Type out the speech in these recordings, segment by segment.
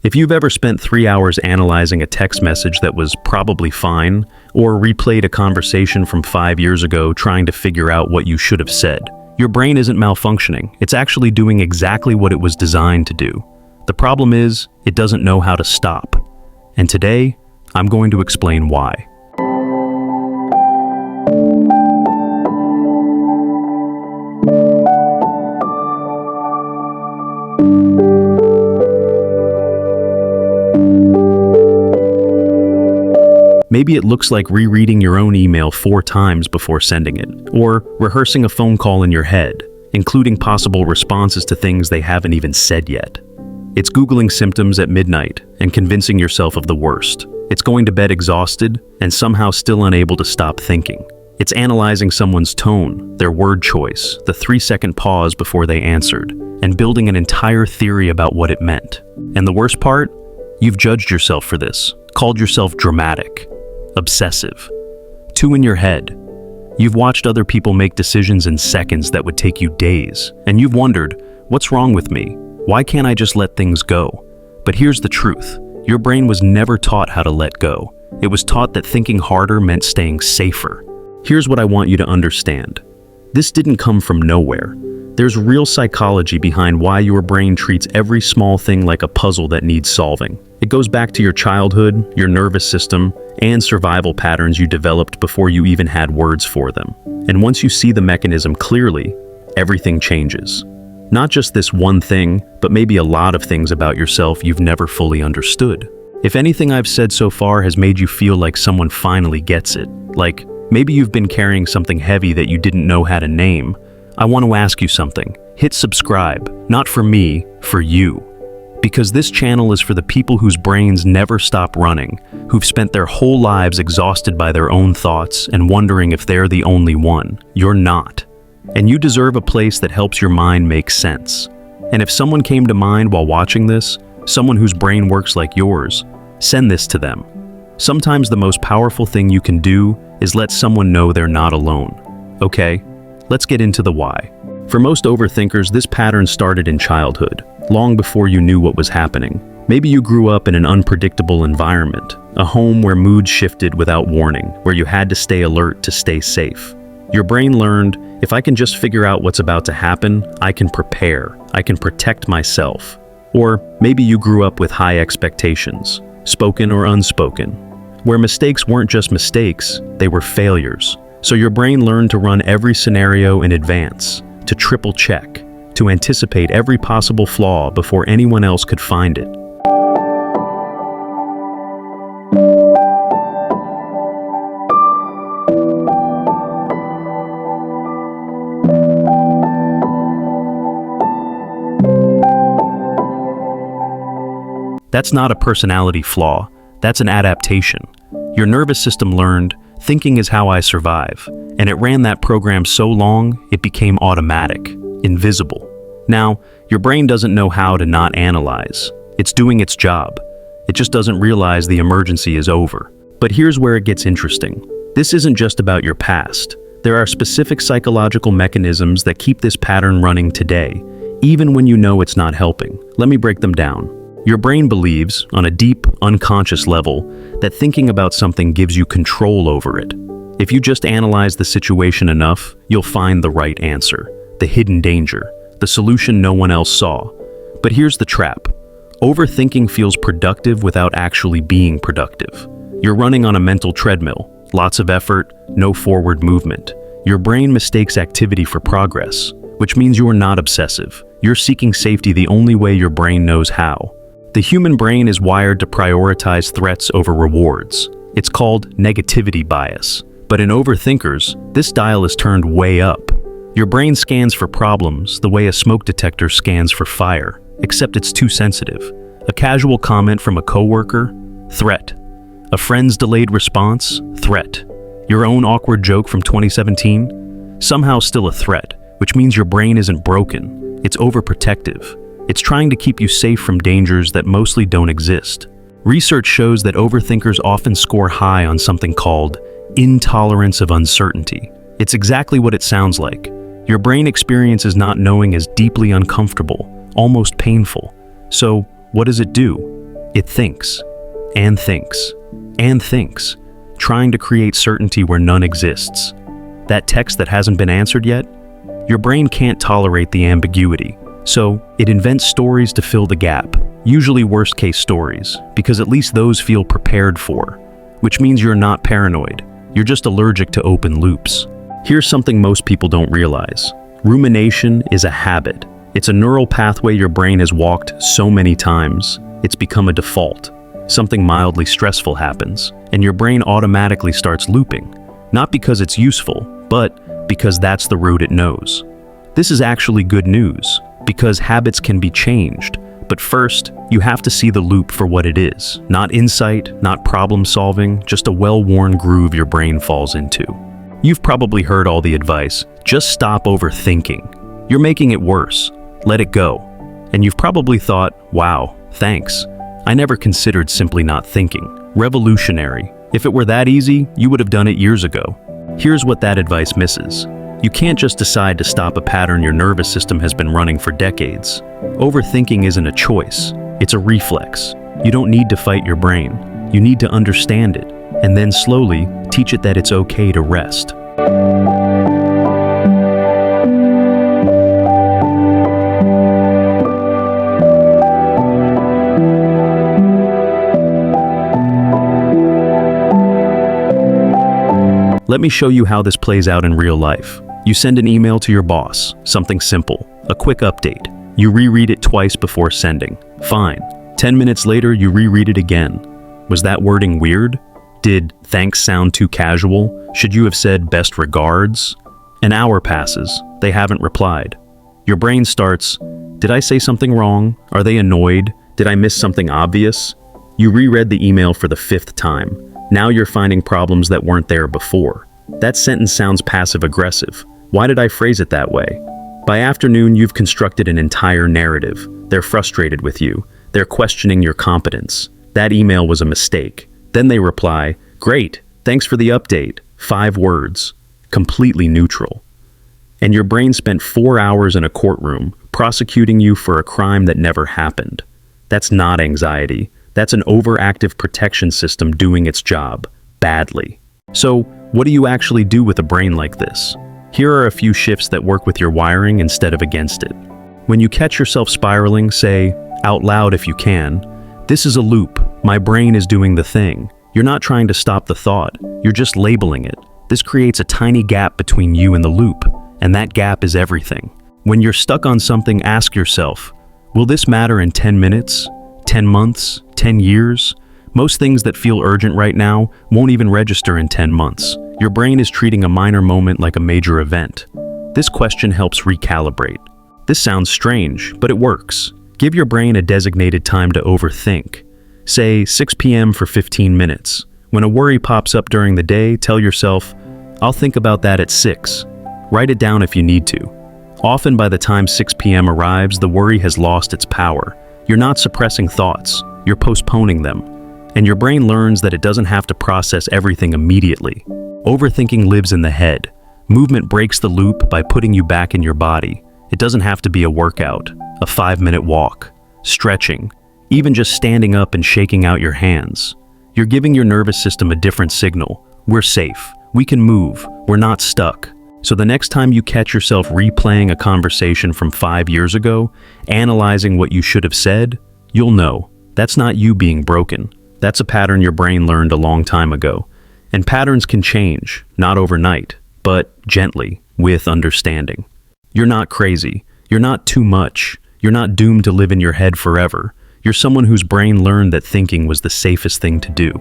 If you've ever spent 3 hours analyzing a text message that was probably fine, or replayed a conversation from 5 years ago trying to figure out what you should have said, your brain isn't malfunctioning. It's actually doing exactly what it was designed to do. The problem is, it doesn't know how to stop. And today, I'm going to explain why. Maybe it looks like rereading your own email 4 times before sending it, or rehearsing a phone call in your head, including possible responses to things they haven't even said yet. It's Googling symptoms at midnight and convincing yourself of the worst. It's going to bed exhausted and somehow still unable to stop thinking. It's analyzing someone's tone, their word choice, the 3-second pause before they answered, and building an entire theory about what it meant. And the worst part? You've judged yourself for this, called yourself dramatic, obsessive, too in your head. You've watched other people make decisions in seconds that would take you days, and you've wondered, what's wrong with me? Why can't I just let things go? But here's the truth. Your brain was never taught how to let go. It was taught that thinking harder meant staying safer. Here's what I want you to understand. This didn't come from nowhere. There's real psychology behind why your brain treats every small thing like a puzzle that needs solving. It goes back to your childhood, your nervous system, and survival patterns you developed before you even had words for them. And once you see the mechanism clearly, everything changes. Not just this one thing, but maybe a lot of things about yourself you've never fully understood. If anything I've said so far has made you feel like someone finally gets it, like maybe you've been carrying something heavy that you didn't know how to name, I want to ask you something. Hit subscribe, not for me, for you. Because this channel is for the people whose brains never stop running, who've spent their whole lives exhausted by their own thoughts and wondering if they're the only one. You're not. And you deserve a place that helps your mind make sense. And if someone came to mind while watching this, someone whose brain works like yours, send this to them. Sometimes the most powerful thing you can do is let someone know they're not alone. Okay, let's get into the why. For most overthinkers, this pattern started in childhood, long before you knew what was happening. Maybe you grew up in an unpredictable environment, a home where moods shifted without warning, where you had to stay alert to stay safe. Your brain learned, if I can just figure out what's about to happen, I can prepare, I can protect myself. Or maybe you grew up with high expectations, spoken or unspoken, where mistakes weren't just mistakes, they were failures. So your brain learned to run every scenario in advance, to triple check, to anticipate every possible flaw before anyone else could find it. That's not a personality flaw, that's an adaptation. Your nervous system learned, thinking is how I survive, and it ran that program so long, it became automatic, invisible. Now, your brain doesn't know how to not analyze. It's doing its job. It just doesn't realize the emergency is over. But here's where it gets interesting. This isn't just about your past. There are specific psychological mechanisms that keep this pattern running today, even when you know it's not helping. Let me break them down. Your brain believes, on a deep, unconscious level, that thinking about something gives you control over it. If you just analyze the situation enough, you'll find the right answer, the hidden danger, the solution no one else saw. But here's the trap. Overthinking feels productive without actually being productive. You're running on a mental treadmill, lots of effort, no forward movement. Your brain mistakes activity for progress, which means you're not obsessive. You're seeking safety the only way your brain knows how. The human brain is wired to prioritize threats over rewards. It's called negativity bias. But in overthinkers, this dial is turned way up. Your brain scans for problems the way a smoke detector scans for fire, except it's too sensitive. A casual comment from a coworker? Threat. A friend's delayed response? Threat. Your own awkward joke from 2017? Somehow still a threat, which means your brain isn't broken. It's overprotective. It's trying to keep you safe from dangers that mostly don't exist. Research shows that overthinkers often score high on something called intolerance of uncertainty. It's exactly what it sounds like. Your brain experiences not knowing as deeply uncomfortable, almost painful. So, what does it do? It thinks, and thinks, and thinks, trying to create certainty where none exists. That text that hasn't been answered yet? Your brain can't tolerate the ambiguity, so it invents stories to fill the gap, usually worst-case stories, because at least those feel prepared for, which means you're not paranoid, you're just allergic to open loops. Here's something most people don't realize. Rumination is a habit. It's a neural pathway your brain has walked so many times, it's become a default. Something mildly stressful happens, and your brain automatically starts looping, not because it's useful, but because that's the route it knows. This is actually good news, because habits can be changed, but first, you have to see the loop for what it is. Not insight, not problem solving, just a well-worn groove your brain falls into. You've probably heard all the advice, just stop overthinking. You're making it worse, let it go. And you've probably thought, wow, thanks. I never considered simply not thinking. Revolutionary. If it were that easy, you would have done it years ago. Here's what that advice misses. You can't just decide to stop a pattern your nervous system has been running for decades. Overthinking isn't a choice, it's a reflex. You don't need to fight your brain. You need to understand it, and then slowly teach it that it's okay to rest. Let me show you how this plays out in real life. You send an email to your boss, something simple, a quick update. You reread it twice before sending. Fine. 10 minutes later, you reread it again. Was that wording weird? Did thanks sound too casual? Should you have said best regards? An hour passes. They haven't replied. Your brain starts, did I say something wrong? Are they annoyed? Did I miss something obvious? You reread the email for the 5th time. Now you're finding problems that weren't there before. That sentence sounds passive-aggressive. Why did I phrase it that way? By afternoon, you've constructed an entire narrative. They're frustrated with you. They're questioning your competence. That email was a mistake. Then they reply, great, thanks for the update. 5 words. Completely neutral. And your brain spent 4 hours in a courtroom prosecuting you for a crime that never happened. That's not anxiety. That's an overactive protection system doing its job, badly. So, what do you actually do with a brain like this? Here are a few shifts that work with your wiring instead of against it. When you catch yourself spiraling, say, out loud if you can, this is a loop. My brain is doing the thing. You're not trying to stop the thought. You're just labeling it. This creates a tiny gap between you and the loop, and that gap is everything. When you're stuck on something, ask yourself, will this matter in 10 minutes? 10 months? 10 years? Most things that feel urgent right now won't even register in 10 months. Your brain is treating a minor moment like a major event. This question helps recalibrate. This sounds strange, but it works. Give your brain a designated time to overthink. Say 6 p.m. for 15 minutes. When a worry pops up during the day, tell yourself, I'll think about that at 6. Write it down if you need to. Often by the time 6 p.m. arrives, the worry has lost its power. You're not suppressing thoughts, you're postponing them. And your brain learns that it doesn't have to process everything immediately. Overthinking lives in the head. Movement breaks the loop by putting you back in your body. It doesn't have to be a workout, a 5-minute walk, stretching, even just standing up and shaking out your hands. You're giving your nervous system a different signal. We're safe. We can move. We're not stuck. So the next time you catch yourself replaying a conversation from 5 years ago, analyzing what you should have said, you'll know. That's not you being broken. That's a pattern your brain learned a long time ago. And patterns can change, not overnight, but gently, with understanding. You're not crazy. You're not too much. You're not doomed to live in your head forever. You're someone whose brain learned that thinking was the safest thing to do.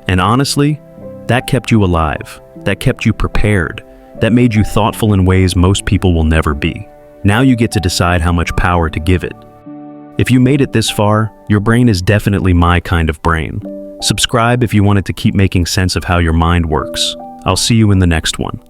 And honestly, that kept you alive. That kept you prepared. That made you thoughtful in ways most people will never be. Now you get to decide how much power to give it. If you made it this far, your brain is definitely my kind of brain. Subscribe if you wanted to keep making sense of how your mind works. I'll see you in the next one.